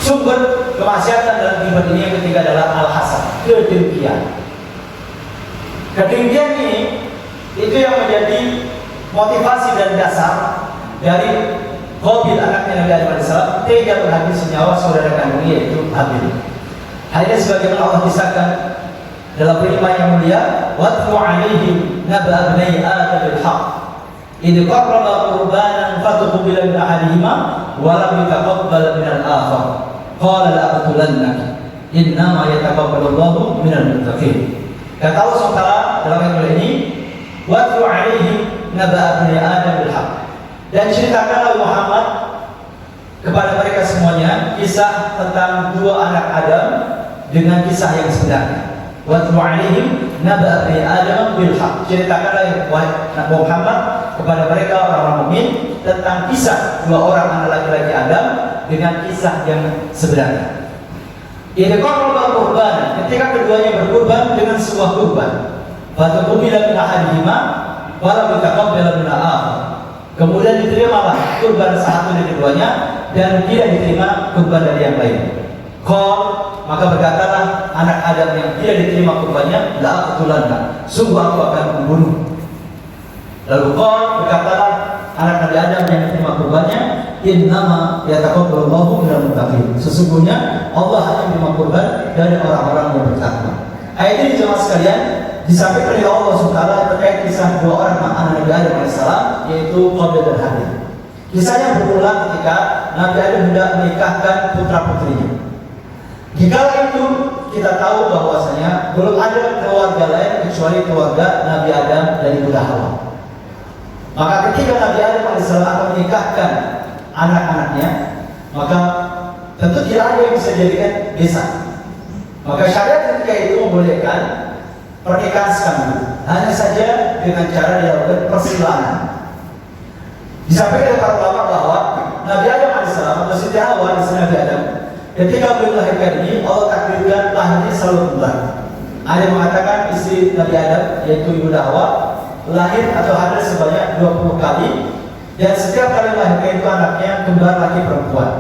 Sumber kemaksiatan dalam iman ini yang ketiga adalah al-hasad, kedengkian. Kedengkian ini itu yang menjadi motivasi dan dasar dari Qabil anaknya Nabi Adam AS tega menghabisi nyawa saudara kandungnya yaitu Habil. Hal ini sebagaimana Allah kisahkan dalam firman yang mulia, "Watlu 'alaihim naba abnai Adam bil haqq idh qarraba qurbanan fatuqbila min ahadihima wa lam yutaqabbal min al-akhar qala la aqtulannaka innama yataqabbalu Allahu minal muttaqin." Kata Allah SWT dalam ayat ini, "Watlu 'alaihim naba abnai Adam bil haqq." Dan ceritakanlah Muhammad kepada mereka semuanya kisah tentang dua anak Adam dengan kisah yang sebenarnya. Watlu 'alaihim naba abnai Adam bil haqq. Ceritakanlah Nabi Muhammad kepada mereka orang-orang mukmin tentang kisah dua orang anak laki-laki Adam dengan kisah yang sebenarnya. Idza qarraba qurbanan, ketika keduanya berkurban dengan sebuah kurban. Fatuqbila min ahadihima wa lam yutaqabbal min al-akhar. Kemudian diterimalah kurban satu dari keduanya dan tidak diterima kurban dari yang lain. Qal, maka berkatalah anak Adam yang tidak diterima kurbannya, la aqtulanna, sungguh aku akan membunuh. Lalu qal, berkatalah anak Nabi Adam yang diterima kurbannya, innama yataqabbalu Allahu minal muttaqin. Sesungguhnya Allah hanya menerima kurban dari orang-orang yang bertakwa. Ayat ini jemaah sekalian disampaikan oleh Allah SWT terkait kisah dua orang anak Nabi Adam AS, yaitu Qabil dan Habil. Kisahnya berulang ketika Nabi Adam hendak menikahkan putra putrinya. Di kala itu kita tahu bahwasanya belum ada keluarga lain kecuali keluarga Nabi Adam dan Ibu Hawa. Maka ketika Nabi Adam AS akan menikahkan anak-anaknya, maka tentu tidak ada yang bisa dijadikan besan. Maka syariat ketika itu membolehkan pernikahan sekali, hanya saja dengan cara dilakukan persilangan. Disampaikan oleh para ulama bahwa Nabi Adam AS atau Siti Hawa istri Nabi Adam, ketika beliau melahirkan ini, Allah takdirkan lahirnya selalu kembar. Ada yang mengatakan istri Nabi Adam yaitu Ibu Hawa lahir atau hamil sebanyak 20 kali, dan setiap kali melahirkan itu anaknya kembar laki perempuan.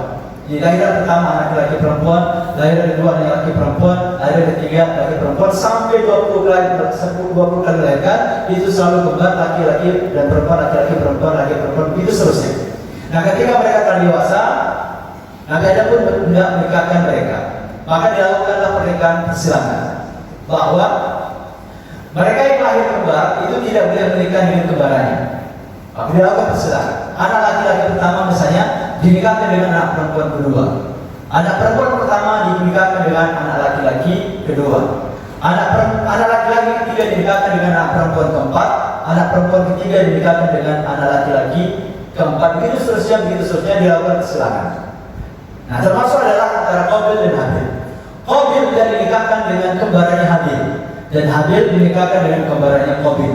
Di lahiran pertama anak laki perempuan, lahiran kedua anak laki perempuan, lahiran ketiga laki perempuan, sampai 20 kali melahirkan itu selalu kembar laki-laki dan perempuan, laki-laki perempuan, laki perempuan, itu seterusnya. Nah, ketika mereka telah dewasa, Nabi Adam pun hendak menikahkan mereka. Maka dilakukanlah pernikahan persilangan, bahwa mereka yang lahir kembar itu tidak boleh menikah dengan kembarannya. Maka dilakukan persilangan. Anak laki-laki pertama misalnya dinikahkan dengan anak perempuan kedua. Anak perempuan pertama dinikahkan dengan anak laki-laki kedua. Anak laki-laki ketiga dinikahkan dengan anak perempuan keempat. Anak perempuan ketiga dinikahkan dengan anak laki-laki keempat. Begitu seterusnya dilakukan persilangan. Nah, termasuk adalah antara Qabil dan Habil. Qabil tidak dinikahkan dengan kembarannya Habil, dan Habil dinikahkan dengan kembarannya Qabil.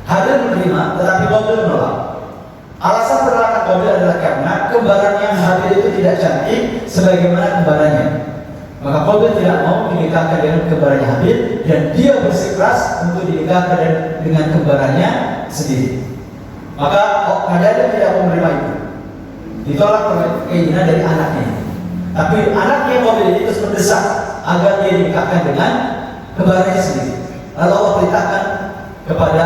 Habil menerima, tetapi Qabil menolak. Alasan penolakan Qabil adalah karena kembarannya Habil itu tidak cantik sebagaimana kembarannya. Maka Qabil tidak mau dinikahkan dengan kembarannya Habil, dan dia bersikeras untuk dinikahkan dengan kembarannya sendiri. Maka Nabi Adam tidak mau menerima itu. Ditolak keinginan dari anaknya. Tapi anaknya Qabil itu terus mendesak agar dia dinikahkan dengan kembarannya sendiri. Lalu Allah perintahkan kepada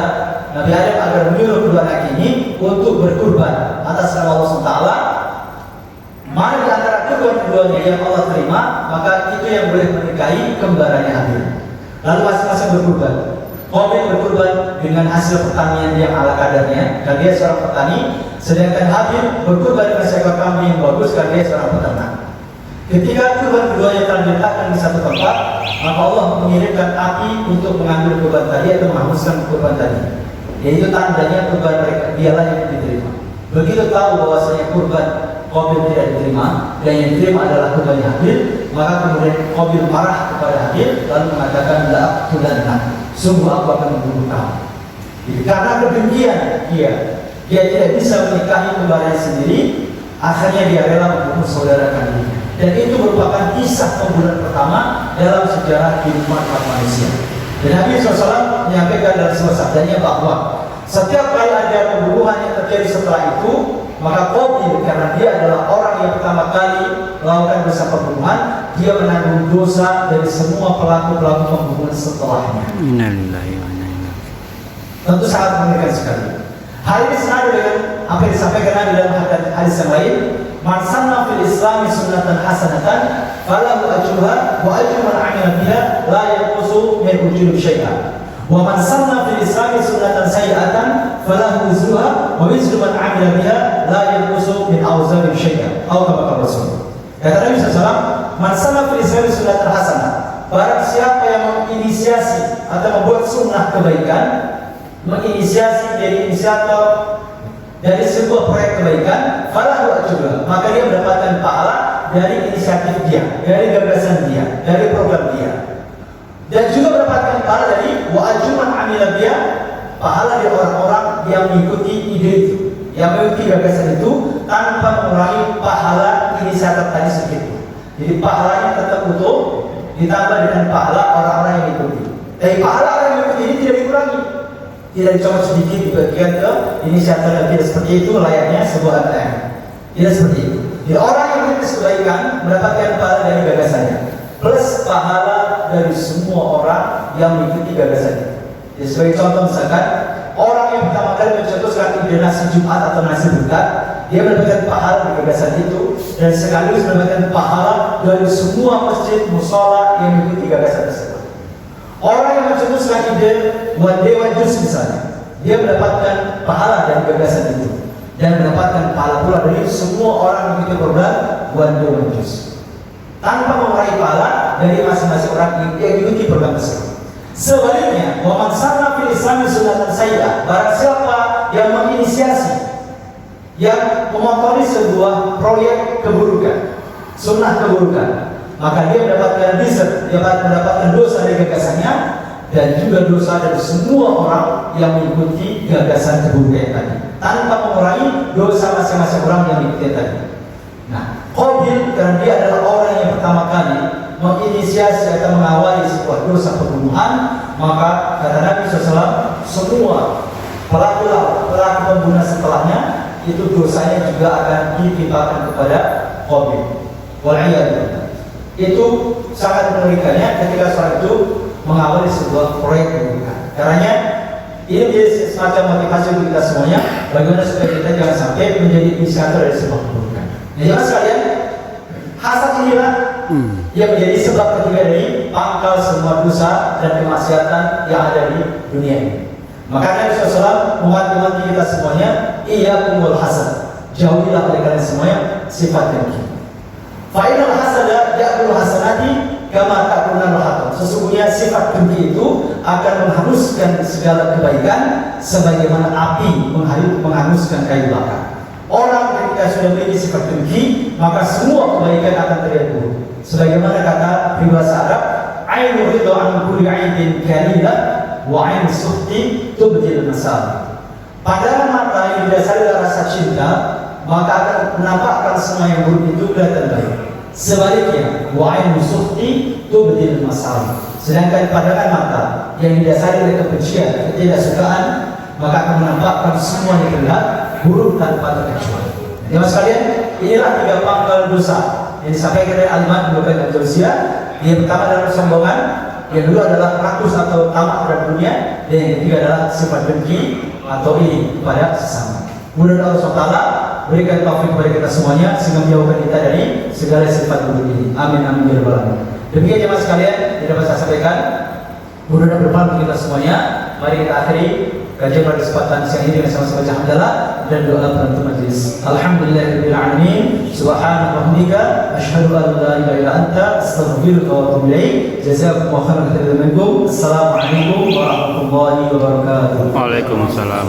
Nabi Adam agar menyuruh kedua anak ini untuk berkurban atas nama Allah SWT. Mana di antara kedua-duanya yang Allah terima, maka itu yang boleh menikahi kembarannya Habil. Lalu masing-masing berkurban. Qabil berkurban dengan hasil pertanian yang ala kadarnya, dan dia seorang petani. Sedangkan Habil berkurban dengan seekor kambing yang bagus, karena dia seorang peternak. Ketika kurban keduanya telah diletakkan di satu tempat, maka Allah mengirimkan api untuk mengambil kurban tadi atau menghanguskan kurban tadi. Yaitu tandanya kurban mereka dialah yang diterima. Begitu tahu bahwasanya kurban Qabil tidak diterima dan yang diterima adalah kurbannya Habil, maka kemudian Qabil marah kepada Habil lalu mengatakan, la aqtulanna, sungguh aku akan membunuh kamu. Karena kedengkian dia tidak bisa menikahi kembarannya sendiri, akhirnya dia rela membunuh saudara kandungnya. Dan itu merupakan kisah pembunuhan pertama dalam sejarah kehidupan manusia. Dan Nabi SAW menyampaikan dalam sebuah sabdanya bahwa setiap kali ada pembunuhan yang terjadi setelah itu, Maka Qabil karena dia adalah orang yang pertama kali melakukan dosa pembunuhan, dia menanggung dosa dari semua pelaku-pelaku pembunuhan setelahnya. Innalillahi wa inna ilaihi. Tentu sangat mengerikan sekali. Hal ini senada dengan apa yang disampaikan Nabi dalam hadis yang lain. Man sanna fil Islami sunnatan hasanatan falahu ajruha wa ajru man 'amila biha la yanqusu min ujuri syai'an. Wa man sanna fil Islami sunnatan sayyi'atan falahu wizruha wa wizru man 'amila biha la yanqusu min awzari syai'an. Atau kata Rasul. Kata Nabi SAW, man sanna fil Islami sunnatan hasanah. Barang siapa yang menginisiasi atau membuat sunnah kebaikan, menginisiasi jadi inisiator dari sebuah proyek kebaikan, falahu ajruha, maka dia mendapatkan pahala dari inisiatif dia, dari gagasan dia, dari program dia, dan juga mendapatkan pahala dari wa ajru man 'amila biha, pahala dari orang-orang yang mengikuti ide itu, yang mengikuti gagasan itu tanpa mengurangi pahala inisiator tadi sedikit. Jadi pahalanya tetap utuh ditambah dengan pahala orang-orang yang mengikuti. Tapi pahala orang yang mengikuti ini tidak dikurangi, tidak dicoba sedikit dibagikan ke inisiator yang tidak seperti itu layaknya sebuah ATM. Tidak seperti itu. Jadi orang yang merintis kebaikan mendapatkan pahala dari gagasannya plus pahala dari semua orang yang mengikuti gagasannya. Jadi sebagai contoh misalkan orang yang pertama kali mencetuskan ide nasi Jumat atau nasi berkat, dia mendapatkan pahala dari gagasan itu dan sekaligus mendapatkan pahala dari semua masjid musola yang mengikuti gagasan tersebut. Orang yang mencetuskan ide one day one juice misalnya, dia mendapatkan pahala dari gagasan itu dan mendapatkan pahala pula dari semua orang yang mengikuti program one day one juice tanpa mengurangi pahala dari masing-masing orang yang mengikuti program tersebut. Sebaliknya, wa man sanna fil Islami sunnatan sayyi'ah, barang siapa yang menginisiasi, yang memotori sebuah proyek keburukan, sunnah keburukan, maka dia mendapatkan rizq, dia mendapatkan dosa dari gagasannya dan juga dosa dari semua orang yang mengikuti gagasan keburukan tadi tanpa mengurangi dosa masing-masing orang yang mengikuti tadi. Nah, Qabil karena dia adalah orang yang pertama kali menginisiasi atau mengawali sebuah dosa pembunuhan, maka kata Nabi SAW, semua pelaku pembunuhan setelahnya itu dosanya juga akan ditimpakan kepada Qabil. Wal'iyadillah. Itu sangat mengerikannya ketika seorang itu mengawali sebuah proyek pembunuhan. Karenanya ini menjadi semacam motivasi untuk kita semuanya, bagaimana supaya kita jangan sampai menjadi inisiator dari sebuah pembunuhan. Nah, jangan sekalian, hasad inilah yang menjadi sebab ketiga dari pangkal semua dosa dan kemaksiatan yang ada di dunia ini. Maka Nabi SAW mewanti-wanti kita semuanya, iyyakumul hasad, jauhilah oleh kalian semuanya sifat dengki. Fa'inal hasada ya'kulu hasanati kama ta'kulul hatab. Sesungguhnya sifat dengki itu akan menghanguskan segala kebaikan sebagaimana api menghanguskan kayu bakar. Orang ketika sudah memiliki sifat dengki, maka semua kebaikan akan terlihat buruk. Sebagaimana kata peribahasa Arab, "Ainu ridha an kulli 'ainin kalila wa 'ainu sukhti tubdil masal." Pandangan mata yang didasari dari rasa cinta, maka akan menampakkan semua yang buruk itu kelihatan baik. Sebaliknya, wa 'ainu sukhti tubdil masal. Sedangkan pandangan mata yang didasari oleh kebencian, ketidaksukaan, maka akan menampakkan semua yang terlihat buruk tanpa terkecuali. Teman sekalian, inilah tiga pangkal dosa yang disampaikan oleh Al-Imam Ibnu Qayyim Al-Jauziyah. Yang pertama adalah kesombongan, yang kedua adalah rakus atau tamak terhadap dunia, dan yang ketiga adalah sifat dengki atau iri kepada sesama. Mudah-mudahan Allah SWT berikan taufik kepada kita semuanya sehingga menjauhkan kita dari segala sifat buruk ini. Amin amin ya rabbal alamin. Demikian jemaah sekalian yang dapat saya sampaikan. Mudah-mudahan bermanfaat untuk kita semuanya. Mari kita akhiri kajian pada kesempatan siang ini dengan sama-sama baca hamdalah dan doa penutup majelis. Alhamdulillahirabbil alamin. Subhanaka wa bihamdika asyhadu an la ilaha illa anta astaghfiruka wa atubu ilaik. Jazakumullahu khairan. Assalamualaikum warahmatullahi wabarakatuh. Waalaikumsalam.